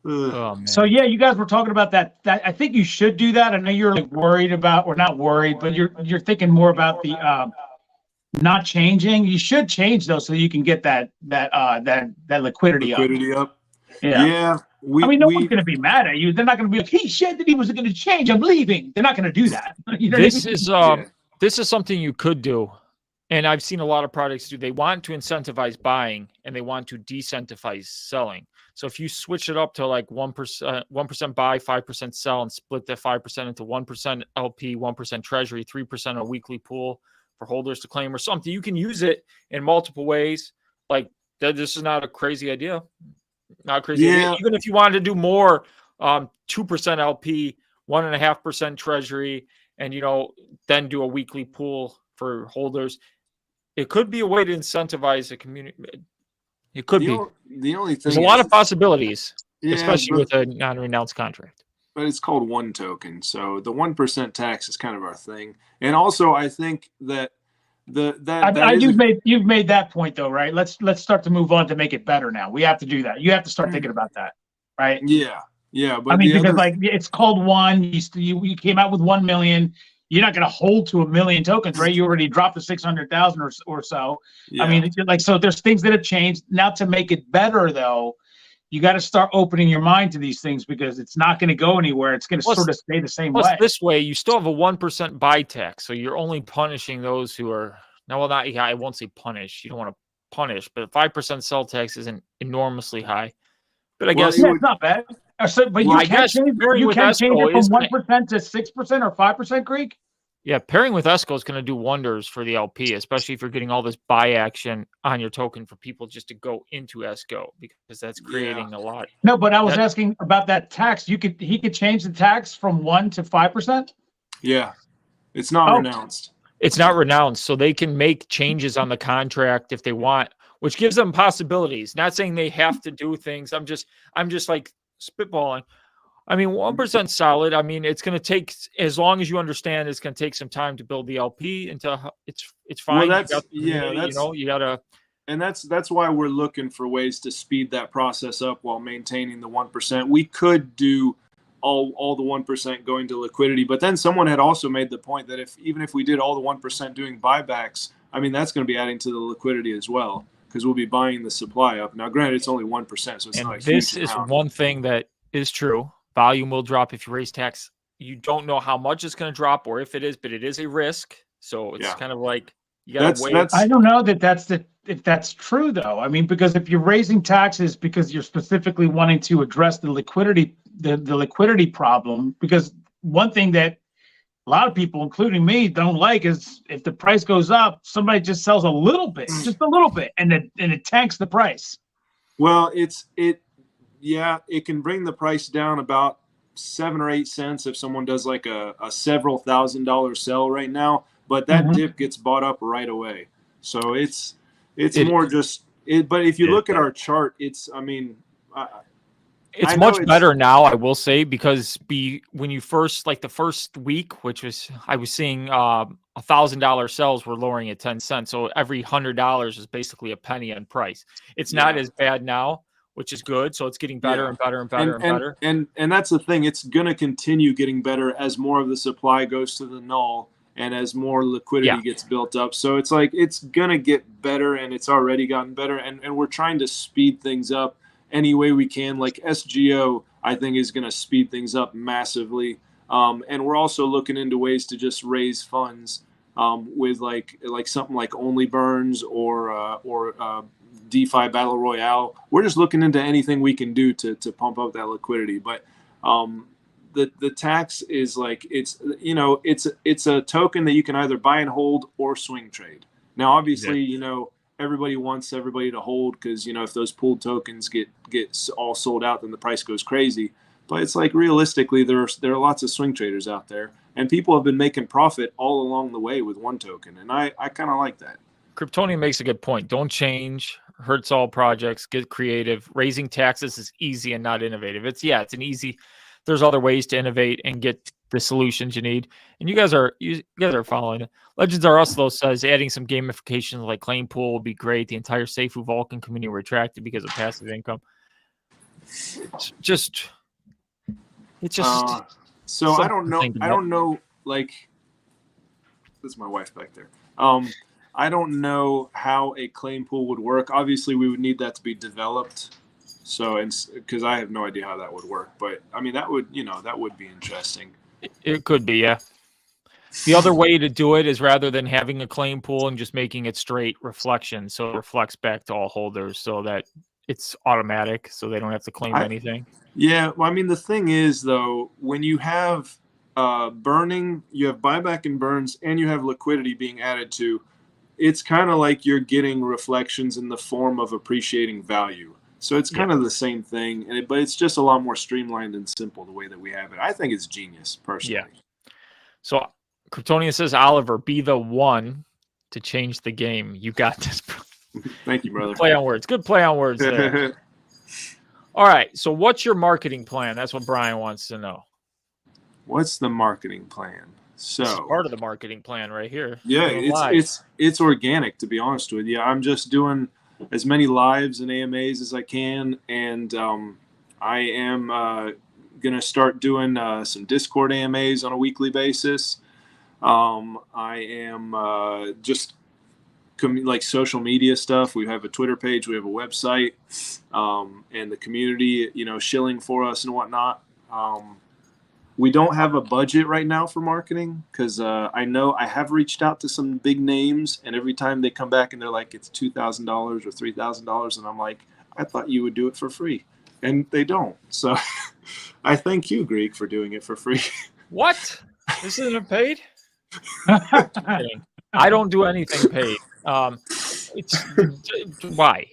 Oh, man. So yeah, you guys were talking about that. I think you should do that. I know you're like worried about, or not worried, but you're thinking more about the not changing. You should change though, so you can get that liquidity up. Yeah. I mean, no one's going to be mad at you. They're not going to be like, he said that he wasn't going to change. I'm leaving. They're not going to do that. You know this is something you could do. And I've seen a lot of products do. They want to incentivize buying and they want to decentivize selling. So if you switch it up to like 1% buy, 5% sell, and split that 5% into 1% LP, 1% Treasury, 3% a weekly pool for holders to claim or something, you can use it in multiple ways. Like this is not a crazy idea. Not crazy. Yeah. Even if you wanted to do more, 2% LP, 1.5% Treasury, and then do a weekly pool for holders, it could be a way to incentivize the community. It could be. The only thing there's a lot of possibilities, especially with a non-renounced contract. But it's called one token, so the 1% tax is kind of our thing. And also, I think that you've made that point though, right? Let's start to move on to make it better now. We have to do that. You have to start thinking about that, right? Yeah. But I mean, because like it's called one. You came out with 1 million. You're not going to hold to 1 million tokens, right? You already dropped to 600,000 or so. Yeah. I mean, so there's things that have changed. Now to make it better though, you got to start opening your mind to these things because it's not going to go anywhere. It's going to sort of stay the same way. This way, you still have a 1% buy tax, so you're only punishing those who are I won't say punish. You don't want to punish, but 5% sell tax isn't enormously high. But I guess it's not bad. But you can't change it from 1% to 6% or 5%, Greek. Yeah, pairing with Esco is going to do wonders for the LP, especially if you're getting all this buy action on your token for people just to go into Esco because that's creating a lot. No, but I was asking about that tax. He could change the tax from 1% to 5%. Yeah, it's not renounced. It's not renounced, so they can make changes on the contract if they want, which gives them possibilities. Not saying they have to do things. I'm just like spitballing. I mean, 1% solid. I mean, it's going to take, as long as you understand, it's going to take some time to build the LP until it's fine. Well, you gotta. And that's why we're looking for ways to speed that process up while maintaining the 1%. We could do all the 1% going to liquidity, but then someone had also made the point that even if we did all the 1% doing buybacks, I mean, that's going to be adding to the liquidity as well because we'll be buying the supply up. Now, granted, it's only 1%, so it's not a huge this is amount. One thing that is true. Volume will drop if you raise tax. You don't know how much it's going to drop or if it is, but it is a risk. So it's kind of like you got to wait. I don't know if that's true though. I mean, because if you're raising taxes because you're specifically wanting to address the liquidity problem, because one thing that a lot of people, including me, don't like is if the price goes up, somebody just sells a little bit, just a little bit, and it tanks the price. Well, it can bring the price down about 7 or 8 cents if someone does like a several $1,000 sell right now, but that dip gets bought up right away. So it's more just it. But if you look at our chart, it's much better now, I will say, because when you first, like the first week, which was, I was seeing $1,000 sells were lowering at 10 cents. So every $100 is basically a penny on price. It's not as bad now, which is good. So it's getting better and better and better and better. And that's the thing. It's going to continue getting better as more of the supply goes to the null and as more liquidity gets built up. So it's like it's going to get better, and it's already gotten better. And we're trying to speed things up any way we can. Like SGO, I think, is going to speed things up massively. And we're also looking into ways to just raise funds with like something like Only Burns or DeFi Battle Royale. We're just looking into anything we can do to pump up that liquidity. But the tax is like it's a token that you can either buy and hold or swing trade. Now, obviously, everybody wants everybody to hold because if those pooled tokens get all sold out, then the price goes crazy. But it's like realistically, there are lots of swing traders out there, and people have been making profit all along the way with one token, and I kind of like that. Kryptonian makes a good point. Don't change. Hurts all projects. Get creative. Raising taxes is easy and not innovative. It's an easy. There's other ways to innovate and get the solutions you need. And you guys are following it. Legends Are Us though says adding some gamification like claim pool will be great. The entire Seifu Vulcan community were attracted because of passive income. It's just. So I don't know. Like, this is my wife back there. I don't know how a claim pool would work. Obviously, we would need that to be developed. So, because I have no idea how that would work, but I mean, that would be interesting. It could be, yeah. The other way to do it is rather than having a claim pool and just making it straight reflection, so it reflects back to all holders, so that it's automatic, so they don't have to claim anything. Yeah, well, I mean, the thing is, though, when you have burning, you have buyback and burns, and you have liquidity being added to, it's kind of like you're getting reflections in the form of appreciating value. So it's kind of the same thing, but it's just a lot more streamlined and simple the way that we have it. I think it's genius, personally. Yeah. So Kryptonian says, Oliver, be the one to change the game. You got this. Thank you, brother. Play on words. Good play on words there. All right. So what's your marketing plan? That's what Brian wants to know. What's the marketing plan? So this is part of the marketing plan right here. Yeah, it's organic, to be honest with you. I'm just doing as many lives and AMAs as I can, and I am gonna start doing some Discord AMAs on a weekly basis. I am just like social media stuff. We have a Twitter page, we have a website, and the community, shilling for us and whatnot. We don't have a budget right now for marketing because I know I have reached out to some big names, and every time they come back and they're like, it's $2,000 or $3,000, and I'm like, I thought you would do it for free, and they don't. So I thank you, Greek, for doing it for free. What? This isn't paid? I don't do anything paid. Why?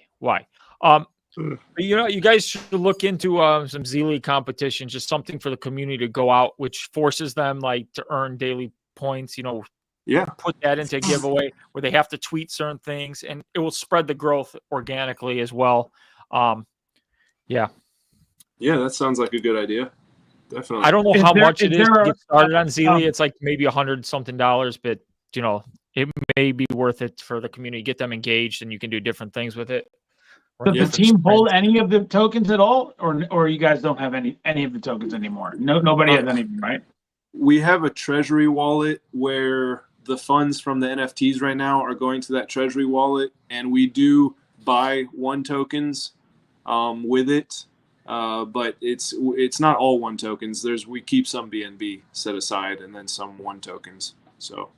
You guys should look into some Zealy competition, just something for the community to go out, which forces them to earn daily points. Put that into a giveaway where they have to tweet certain things, and it will spread the growth organically as well. Yeah, that sounds like a good idea. Definitely. I don't know how much it is to get started on Zealy. It's like maybe $100-something, but it may be worth it for the community. Get them engaged, and you can do different things with it. Does the team hold any of the tokens at all, or you guys don't have any of the tokens anymore? Nobody has any, right? We have a Treasury wallet where the funds from the NFTs right now are going to that Treasury wallet, and we do buy one tokens with it, but it's not all one tokens. We keep some BNB set aside, and then some one tokens. So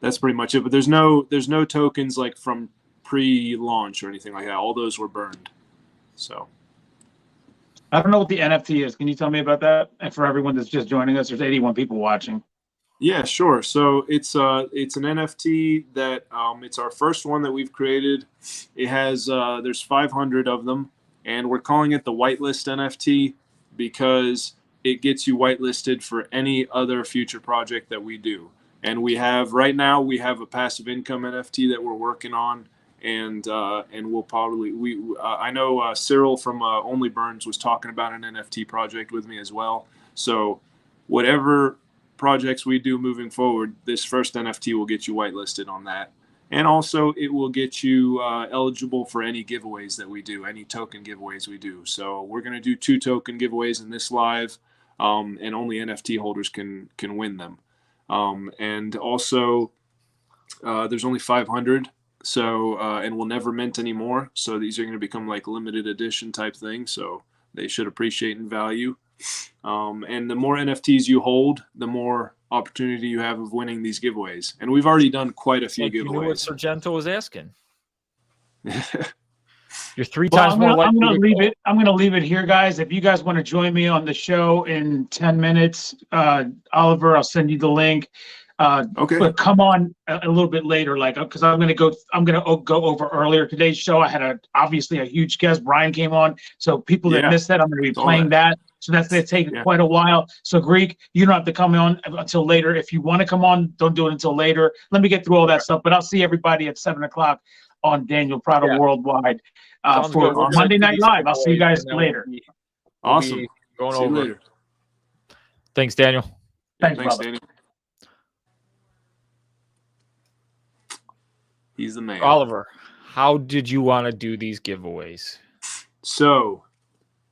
that's pretty much it. But there's no tokens like from pre-launch or anything like that. All those were burned. So I don't know what the NFT is. Can you tell me about that? And for everyone that's just joining us, there's 81 people watching. Yeah, sure. So it's an NFT that it's our first one that we've created. It has there's 500 of them, and we're calling it the whitelist NFT because it gets you whitelisted for any other future project that we do. And right now we have a passive income NFT that we're working on. And we'll probably I know Cyril from Only Burns was talking about an NFT project with me as well. So whatever projects we do moving forward, this first NFT will get you whitelisted on that, and also it will get you eligible for any giveaways that we do, any token giveaways we do. So we're going to do 2 token giveaways in this live, and only NFT holders can win them. And also there's only 500. So, and we'll never mint anymore. So these are going to become like limited edition type things. So they should appreciate in value. And the more NFTs you hold, the more opportunity you have of winning these giveaways. And we've already done quite a few giveaways. You know what Sargento was asking. You're 3 times more likely. I'm going to leave it here, guys. If you guys want to join me on the show in 10 minutes, Oliver, I'll send you the link. Okay. But come on a little bit later, because I'm gonna go over earlier today's show. I had obviously a huge guest. Brian came on, so people that missed that, I'm gonna be playing that. So that's going to take Yeah. quite a while. So Greek, you don't have to come on until later. If you want to come on, don't do it until later. Let me get through all that stuff. But I'll see everybody at 7:00 on Daniel Prado Yeah. Worldwide Sounds for good. We're gonna Monday do Night these Live. I'll see you giveaways, guys and then later. we'll Awesome. be going See you over. later. Thanks, Daniel. Thanks, Thanks, brother. Danny. He's the man. Oliver, how did you want to do these giveaways? So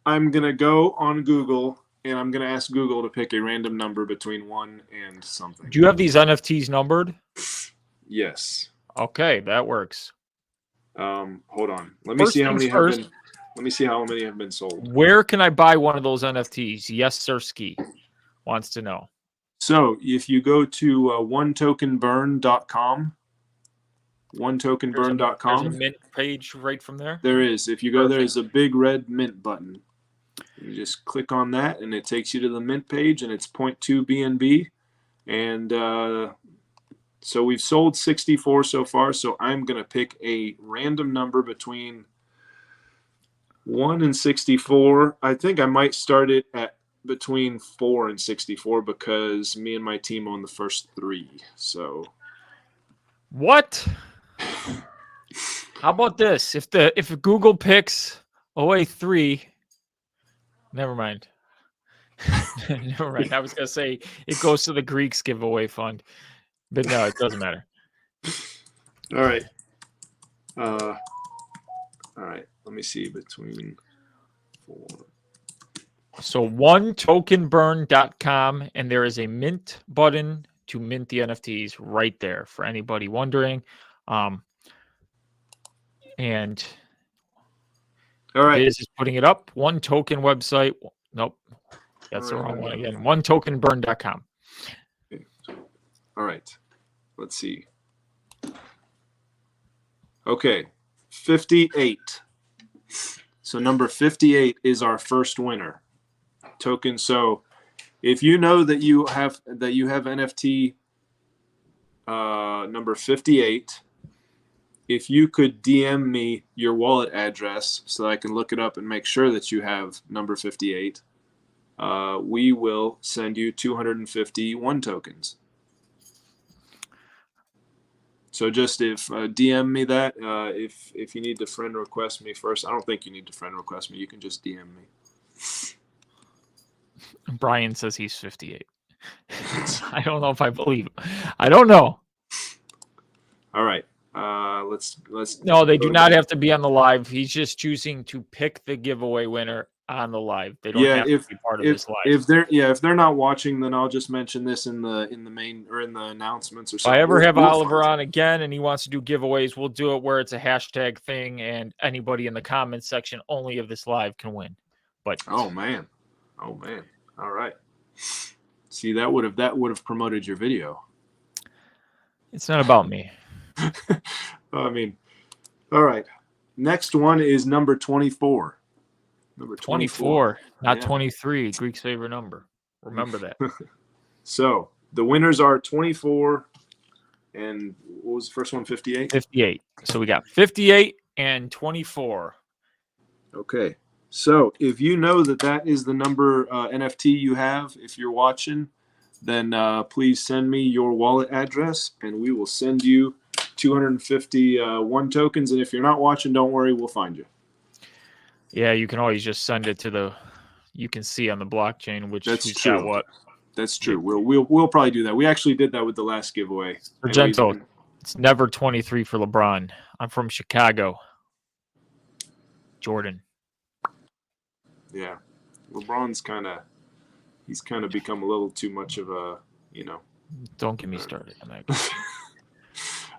I'm going to go on Google and I'm going to ask Google to pick a random number between 1 and something. Do you have these NFTs numbered? Yes. Okay, that works. Hold on. Let me First see how things many first. have been. Let me see how many have been sold. Where can I buy one of those NFTs? Yes, Sirski wants to know. So if you go to onetokenburn.com, There's a onetokenburn.com, mint page right from there. there is. If you go, Perfect. there's a big red mint button. You just click on that, and it takes you to the mint page, and it's 0.2 BNB. And so we've sold 64 so far. So I'm going to pick a random number between 1 and 64. I think I might start it at between 4 and 64 because me and my team own the first 3. So What? How about this? If Google picks 083, never mind. Never mind. I was gonna say it goes to the Greeks giveaway fund, but no, it doesn't matter. all right. All right. Let me see between 4. So onetokenburn.com, and there is a mint button to mint the NFTs right there for anybody wondering. And All right. Biz is putting it up. One Token website. Nope, that's the wrong one again. Onetokenburn.com. All right. Let's see. Okay. 58. So number 58 is our first winner. Token. So if you know that you have NFT number 58, if you could DM me your wallet address so that I can look it up and make sure that you have number 58, we will send you 250 one tokens. So just if DM me that, if you need to friend request me first, I don't think you need to friend request me. You can just DM me. Brian says he's 58. I don't know if I believe him. I don't know. All right. Let's. No, they do not have to be on the live. He's just choosing to pick the giveaway winner on the live. They don't have to be part of this live. If they're not watching, then I'll just mention this in the main or in the announcements or If something. I ever have We'll Oliver find on again and he wants to do giveaways, we'll do it where it's a hashtag thing and anybody in the comments section only of this live can win. But Oh man. All right. See, that would have promoted your video. it's not about me. I mean, all right. Next one is number 24. Number 24, not Yeah. 23. Greek's favorite number. Remember that. So the winners are 24 and what was the first one? 58. 58. So we got 58 and 24. Okay. So if you know that is the number NFT you have, if you're watching, then please send me your wallet address and we will send you 250 one tokens. And if you're not watching, don't worry, we'll find you. Yeah, you can always just send it to you can see on the blockchain which That's who's true. got what. That's true. We'll probably do that. We actually did that with the last giveaway. Argento, it's never 23 for LeBron. I'm from Chicago. Jordan. Yeah. LeBron's he's kind of become a little too much of a, Don't get me started. I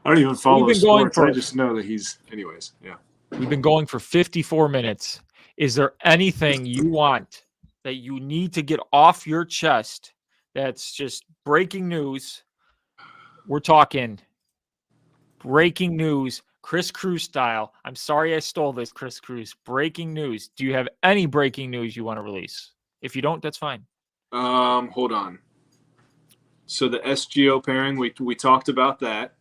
don't even follow We've been going sports. I for- just know that anyways. Yeah. We've been going for 54 minutes. Is there anything you want that you need to get off your chest that's just breaking news? We're talking breaking news, Chris Cruz style. I'm sorry I stole this, Chris Cruz. Breaking news. Do you have any breaking news you want to release? If you don't, that's fine. Hold on. So the SGO pairing, we talked about that.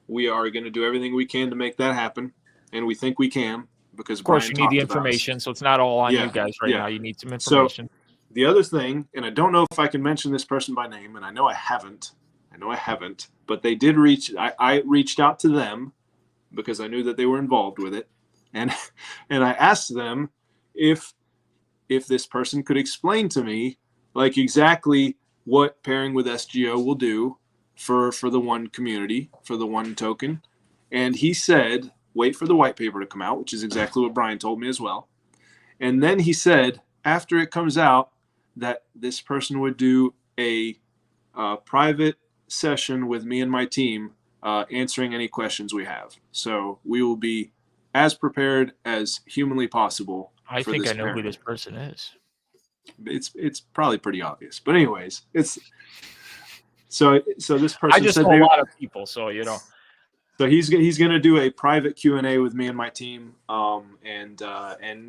We are going to do everything we can to make that happen, and we think we can because Of course, Brian you need the talked about us. information, so it's not all on Yeah, you guys right yeah. now. You need some information. the other thing, and I don't know if I can mention this person by name, and I know I haven't, but they did I reached out to them because I knew that they were involved with it. And I asked them if this person could explain to me like exactly what pairing with SGO will do for the one community, for the one token. And he said, wait for the white paper to come out, which is exactly what Brian told me as well. And then he said, after it comes out, that this person would do a private session with me and my team, answering any questions we have. So we will be as prepared as humanly possible. I think I know who this person is. It's probably pretty obvious, but anyways, it's so this person. I just know a lot of people, so you know. So he's going to do a private Q&A with me and my team, and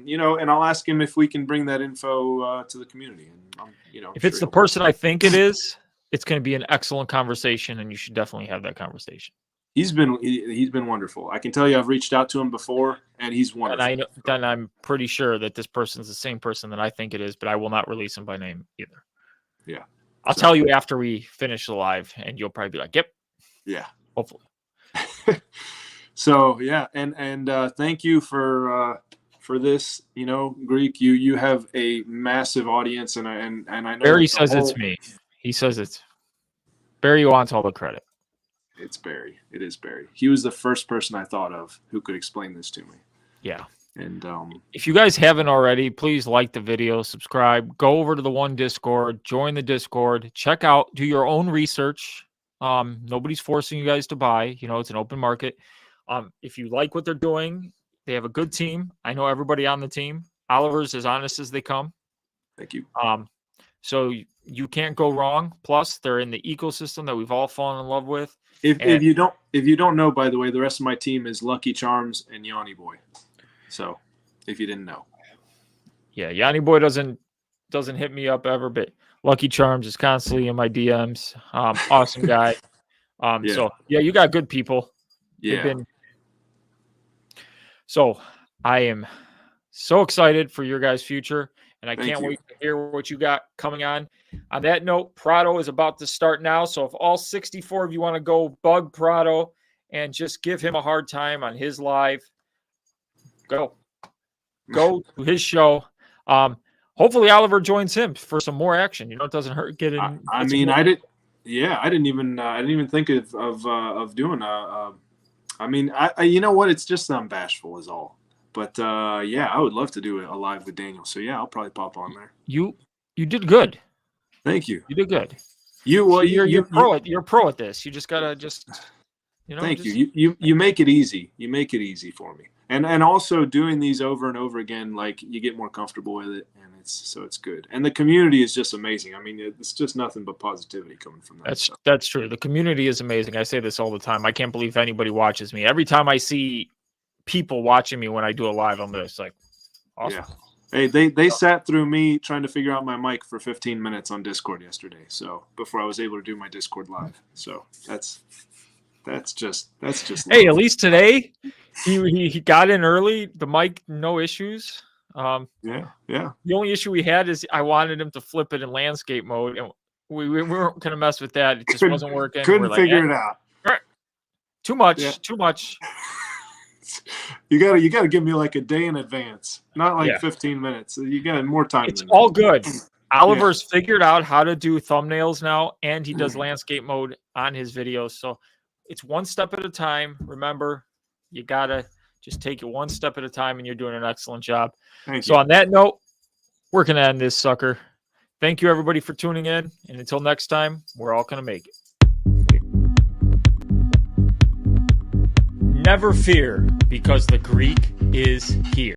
you know, and I'll ask him if we can bring that info to the community. And you know, if it's the person I think it is, it's going to be an excellent conversation, and you should definitely have that conversation. He's been wonderful. I can tell you, I've reached out to him before, and he's wonderful. And I'm pretty sure that this person's the same person that I think it is, but I will not release him by name either. Yeah, I'll tell you after we finish the live, and you'll probably be like, "Yep." Yeah, hopefully. So yeah, and thank you for this. You know, Greek, you have a massive audience, and I know Barry says it's me. He says it's Barry wants all the credit. It's Barry. It is Barry. He was the first person I thought of who could explain this to me. Yeah. And if you guys haven't already, please like the video, subscribe, go over to the One Discord, join the Discord, check out, do your own research. Nobody's forcing you guys to buy. You know, it's an open market. If you like what they're doing, they have a good team. I know everybody on the team. Oliver's as honest as they come. Thank you. So you can't go wrong. Plus, they're in the ecosystem that we've all fallen in love with. If you don't know, by the way, the rest of my team is Lucky Charms and Yanni Boy. So, if you didn't know, yeah, Yanni Boy doesn't hit me up ever, but Lucky Charms is constantly in my DMs. Awesome guy. Yeah. So yeah, you got good people. Yeah. So I am so excited for your guys' future, and I can't you. wait to hear what you got coming on. On that note, Prado is about to start now. So if all 64 of you want to go bug Prado and just give him a hard time on his live, go to his show. Hopefully Oliver joins him for some more action. You know, it doesn't hurt getting. I didn't even think of doing a. I mean, you know what? It's just I'm bashful is all. But yeah, I would love to do a live with Daniel. So yeah, I'll probably pop on there. You did good. Thank you. You did good. You're pro at this. You just gotta you know. Thank you. You make it easy. You make it easy for me. And also doing these over and over again, like you get more comfortable with it, and it's good. And the community is just amazing. I mean, it's just nothing but positivity coming from that. That's true. The community is amazing. I say this all the time. I can't believe anybody watches me. Every time I see people watching me when I do a live, I'm just like, awesome. Yeah. Hey, they sat through me trying to figure out my mic for 15 minutes on Discord yesterday. So before I was able to do my Discord live. So that's just. Hey, at least today he got in early. The mic, no issues. Yeah. The only issue we had is I wanted him to flip it in landscape mode, and we weren't gonna mess with that. It just wasn't working. Couldn't figure it out. Too much. Yeah. Too much. You gotta give me like a day in advance, not like 15 minutes. You got more time. It's all good. Oliver's figured out how to do thumbnails now, and he does landscape mode on his videos. So it's one step at a time. Remember, you gotta just take it one step at a time, and you're doing an excellent job. Thank you. On that note, we're gonna end this sucker. Thank you everybody for tuning in, and until next time, we're all gonna make it. Never fear, because the Greek is here.